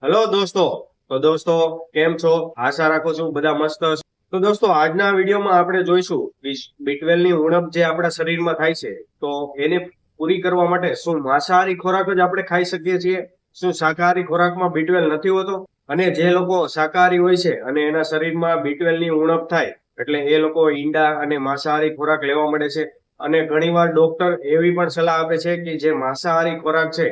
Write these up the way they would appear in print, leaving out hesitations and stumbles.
Hello દોસ્તો. તો દોસ્તો, કેમ છો? આશા રાખું છું બધા મસ્ત હશો. તો દોસ્તો, આજના વિડીયોમાં આપણે જોઈશું B12 ની ઉણપ જે આપણા શરીરમાં થાય છે, તો એને પૂરી કરવા માટે શું માંસાહારી ખોરાક જ આપણે ખાઈ શકીએ છીએ? શું શાકાહારી ખોરાકમાં B12 નથી હોતો? અને જે લોકો શાકાહારી હોય છે અને એના શરીરમાં B12 ની ઉણપ થાય, એટલે એ લોકો ઈંડા અને માંસાહારી ખોરાક લેવા મળે છે. અને ઘણીવાર ડોક્ટર એવી પણ સલાહ આપે છે કે જે માંસાહારી ખોરાક છે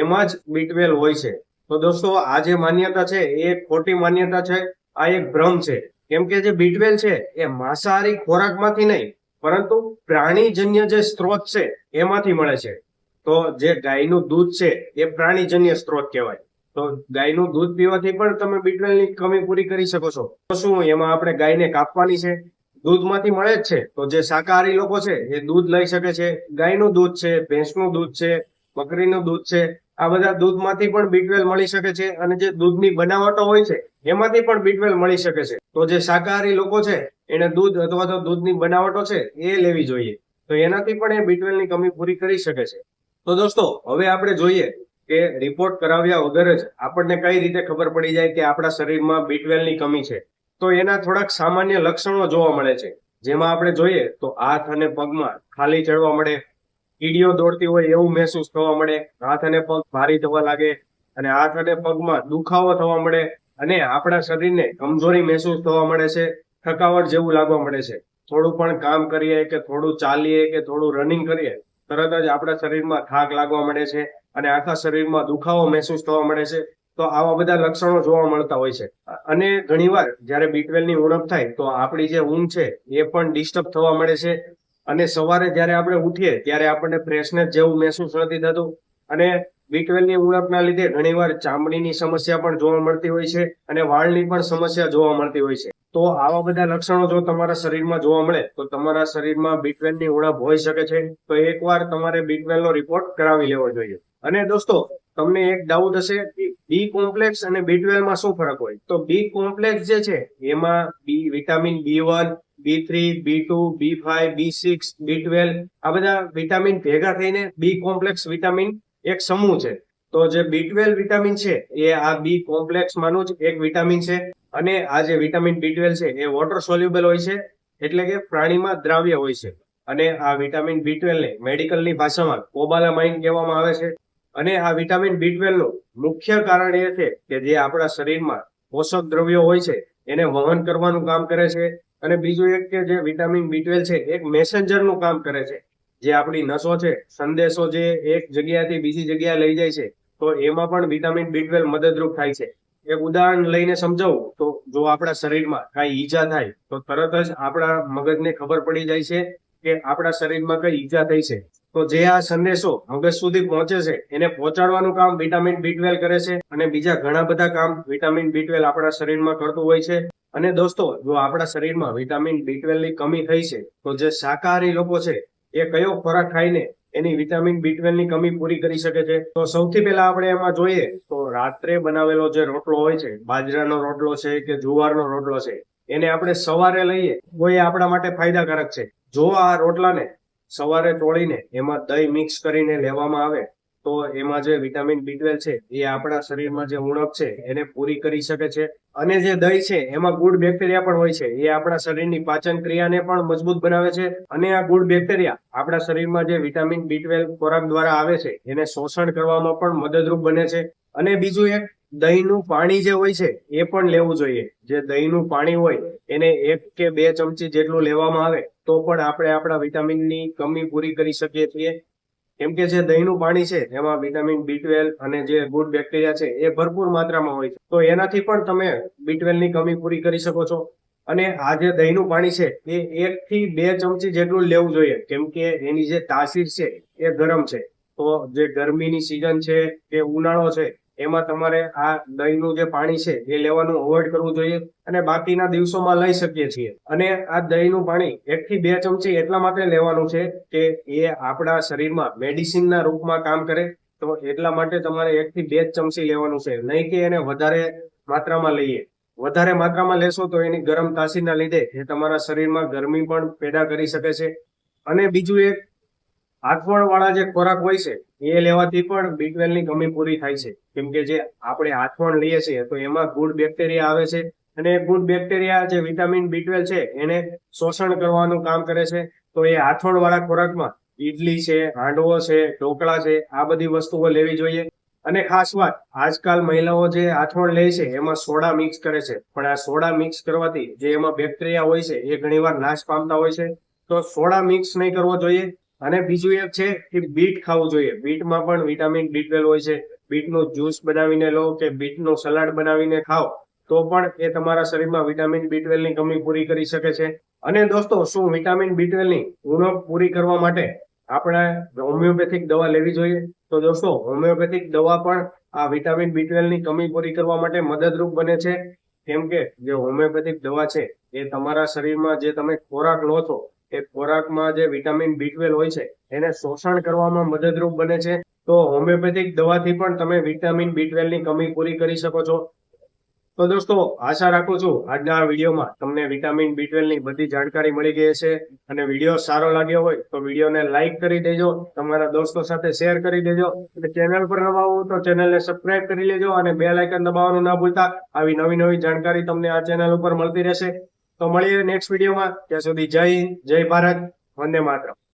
એમાં જ B12 હોય છે. તો દોસ્તો, આ જે માન્યતા છે એ એક ખોટી માન્યતા છે. આ એક ભ્રમ છે. કેમ કે જે B12 છે એ માંસાહારી ખોરાકમાંથી નહીં, પરંતુ પ્રાણીજન્ય જે સ્ત્રોત છે એમાંથી મળે છે. તો જે ગાયનું દૂધ છે એ પ્રાણીજન્ય સ્ત્રોત કહેવાય. તો ગાયનું દૂધ પીવાથી પણ તમે B12 ની કમી પૂરી કરી શકો છો. તો શું એમાં આપણે ગાયને કાપવાની છે? દૂધમાંથી મળે જ છે. તો જે શાકાહારી લોકો છે એ દૂધ લઈ શકે છે. ગાયનું દૂધ છે, ભેંસનું દૂધ છે, બકરીનું દૂધ છે, આ બધા દૂધમાંથી પણ B12 મળી શકે છે. અને જે દૂધની બનાવટો હોય છે એમાંથી પણ B12 મળી શકે છે. તો જે શાકાહારી લોકો છે એને દૂધ અથવા તો દૂધની બનાવટો છે એ લેવી જોઈએ. તો એનાથી પણ એ B12 ની કમી પૂરી કરી શકે છે. તો દોસ્તો, હવે આપણે જોઈએ કે રિપોર્ટ કરાવ્યા વગર જ આપણને કઈ રીતે ખબર પડી જાય કે આપણા શરીરમાં B12 ની કમી છે. તો એના થોડાક સામાન્ય લક્ષણો જોવા મળે છે. જેમાં આપણે જોઈએ તો હાથ અને પગમાં ખાલી ચડવા મળે, કીડીઓ દોડતી હોય એવું મહેસૂસ થવા મળે, હાથ અને પગ ભારી થવા લાગે, અને હાથ અને પગમાં દુખાવો થવા મળે, અને આપણા શરીરને કમજોરી મહેસૂસ થવા મળે છે, થકાવટ જેવું લાગવા મળે છે. થોડું પણ કામ કરીએ કે થોડું ચાલીએ કે થોડું રનિંગ કરીએ, તરત જ આપણા શરીરમાં થાક લાગવા મળે છે અને આખા શરીરમાં દુખાવો મહેસૂસ થવા મળે છે. તો આવા બધા લક્ષણો જોવા મળતા હોય છે. અને ઘણીવાર જ્યારે B12 ની ઉણપ થાય તો આપણી જે ઊંઘ છે એ પણ ડિસ્ટર્બ થવા મળે છે. અને સવારે જ્યારે આપણે ઉઠીએ ત્યારે આપણને ફ્રેશનેસ જેવું મહેસૂસ નથી થતું. અને B12 ની ઉણપના લીધે ઘણીવાર ચામડીની સમસ્યા પણ જોવા મળતી હોય છે અને વાળની પણ સમસ્યા જોવા મળતી હોય છે. તો આવા બધા લક્ષણો જો તમારા શરીરમાં જોવા મળે તો તમારા શરીરમાં B12 ની ઉણપ હોઈ શકે છે. તો એકવાર તમારે B12 નો રિપોર્ટ કરાવી લેવો જોઈએ. અને દોસ્તો, તમને એક ડાઉટ હશે કે બી કોમ્પ્લેક્સ અને B12 માં શું ફરક હોય? તો બી કોમ્પ્લેક્સ જે છે એમાં vitamin B1, B3, B2, B5, B6, B12 આ બધા વિટામિન ભેગા થઈને બી કોમ્પ્લેક્સ વિટામિન એક સમૂહ છે. તો જે B12 વિટામિન છે એ આ બી કોમ્પ્લેક્સ માંનું જ એક વિટામિન છે. અને આ જે વિટામિન B12 છે એ વોટર સોલ્યુબલ હોય છે, એટલે કે પાણીમાં દ્રાવ્ય હોય છે. અને આ વિટામિન B12 ને મેડિકલની ભાષામાં કોબાલામાઇન કહેવામાં આવે છે. અને આ વિટામિન B12 નું મુખ્ય કારણ એ છે કે જે આપણા શરીરમાં પોષક દ્રવ્યો હોય છે એને વહન કરવાનું કામ કરે છે. અને બીજું એક કે જે વિટામિન B12 છે એક મેસેન્જર નું કામ કરે છે. જે આપણી નસો છે, સંદેશો જે એક જગ્યાએથી બીજી જગ્યાએ લઈ જાય છે, તો એમાં પણ વિટામિન B12 મદદરૂપ થાય છે. એક ઉદાહરણ લઈને સમજાવું તો જો આપણા શરીરમાં કઈ ઈજા થાય તો તરત જ આપણા મગજને ખબર પડી જાય છે કે આપણા શરીરમાં કઈ ઈજા થઈ છે. તો જે આ સંદેશો મગજ સુધી પહોંચે છે એને પહોંચાડવાનું કામ વિટામિન B12 કરે છે. અને બીજા ઘણા બધા કામ વિટામિન B12 આપણા શરીરમાં કરતું હોય છે. અને દોસ્તો, જો આપણા શરીરમાં વિટામિન B12 ની કમી થઈ છે તો જે શાકાહારી લોકો છે એ કયો ખોરાક ખાઈને એની વિટામિન B12 ની કમી પૂરી કરી શકે છે? તો સૌથી પહેલા આપણે એમાં જોઈએ તો રાત્રે બનાવેલો જે રોટલો હોય છે, બાજરાનો રોટલો છે કે જુવારનો રોટલો છે, એને આપણે સવારે લઈએ તો એ આપણા માટે ફાયદાકારક છે. જો આ રોટલાને સવારે તોડીને એમાં દહીં મિક્સ કરીને લેવામાં આવે તો એમાં જે વિટામિન B12 છે એ આપણા શરીરમાં જે ઉણપ છે એને પૂરી કરી શકે છે. અને જે દહીં છે એમાં ગુડ બેક્ટેરિયા પણ હોય છે, એ આપણા શરીરની પાચન ક્રિયાને પણ મજબૂત બનાવે છે. અને આ ગુડ બેક્ટેરિયા આપણા શરીરમાં જે વિટામિન B12 ખોરાક દ્વારા આવે છે એને શોષણ કરવામાં પણ મદદરૂપ બને છે. અને બીજું એક, દહીંનું પાણી જે હોય છે એ પણ લેવું જોઈએ. જે દહીંનું પાણી હોય એને 1 કે 2 ચમચી જેટલું લેવામાં આવે તો પણ આપણે આપણા વિટામિનની કમી પૂરી કરી શકીએ છીએ. કેમ કે જે દહીંનું પાણી છે એમાં વિટામિન B12 અને જે ગુડ બેક્ટેરિયા છે એ ભરપૂર માત્રામાં હોય છે. તો એનાથી પણ તમે B12 ની કમી પૂરી કરી શકો છો. અને આ જે દહીંનું પાણી છે એ 1 થી 2 ચમચી જેટલું લેવું જોઈએ. કેમ કે એની જે તાસીર છે એ ગરમ છે. તો જે ગરમીની સિઝન છે કે ઉનાળો છે એમાં તમારે આ દહીંનું જે પાણી છે એ લેવાનું અવોઇડ કરવું જોઈએ. અને બાકીના દિવસોમાં લઈ શકીએ છીએ. અને આ દહીંનું પાણી 1 થી 2 ચમચી એટલા માટે લેવાનું છે કે એ આપણા શરીરમાં મેડિસિનના રૂપમાં કામ કરે. તો એટલા માટે તમારે 1 થી 2 ચમચી લેવાનું છે, નહીં કે એને વધારે માત્રામાં લઈએ. વધારે માત્રામાં લેશો તો એની ગરમ તાસીરના લીધે એ તમારા શરીરમાં ગરમી પણ પેદા કરી શકે છે. અને બીજું એક, આથવણ વાળા જે ખોરાક હોય છે એ લેવાથી પણ B12 ની કમી પૂરી થાય છે. કેમ કે જે આપણે આથવણ લઈએ છીએ તો એમાં ગુડ બેક્ટેરિયા આવે છે અને ગુડ બેક્ટેરિયા જે વિટામિન B12 છે એને શોષણ કરવાનું કામ કરે છે. તો એ આથવણ વાળા ખોરાકમાં ઈડલી છે, હાંડવો છે, ઢોકળા છે, આ બધી વસ્તુઓ લેવી જોઈએ. અને ખાસ વાત, આજકાલ મહિલાઓ જે આથવણ લે છે એમાં સોડા મિક્સ કરે છે, પણ આ સોડા મિક્સ કરવાથી જે એમાં બેક્ટેરિયા હોય છે એ ઘણીવાર નાશ પામતા હોય છે. તો સોડા મિક્સ નહીં કરવો જોઈએ. અને બીજું એક છે કે બીટ ખાવું જોઈએ. બીટમાં પણ વિટામિન B12 હોય છે. બીટનું જ્યુસ બનાવીને લો કે બીટનું સલાડ બનાવીને ખાઓ તો પણ એ તમારા શરીરમાં વિટામિન B12 ની કમી પૂરી કરી શકે છે. અને દોસ્તો, શું વિટામિન B12 ની ઉણપ પૂરી કરવા માટે આપણે હોમિયોપેથિક દવા લેવી જોઈએ? તો દોસ્તો, હોમિયોપેથિક દવા પણ આ વિટામિન B12 ની કમી પૂરી કરવા માટે મદદરૂપ બને છે. કેમ કે જે હોમિયોપેથિક દવા છે એ તમારા શરીરમાં જે તમે ખોરાક લો છો એ ખોરાકમાં જે વિટામિન B12 હોય છે એને શોષણ કરવામાં મદદરૂપ બને છે. તો હોમિયોપેથિક દવાથી પણ તમે વિટામિન B12 ની કમી પૂરી કરી શકો છો. તો દોસ્તો, આશા રાખું છું આજના આ વિડીયોમાં તમને વિટામિન B12 ની બધી જાણકારી મળી ગઈ હશે. અને વિડીયો સારો લાગ્યો હોય તો વિડીયોને લાઈક કરી દેજો, તમારા દોસ્તો સાથે શેર કરી દેજો. અને ચેનલ પર નવા હો તો ચેનલને સબસ્ક્રાઇબ કરી લેજો અને બેલ આઇકન દબાવવાનું ના ભૂલતા. આવી નવી નવી જાણકારી તમને આ ચેનલ ઉપર મળતી રહેશે. તો મળીએ નેક્સ્ટ વિડીયોમાં. ત્યાં સુધી જય હિન્દ, જય ભારત, વંદે માતરમ.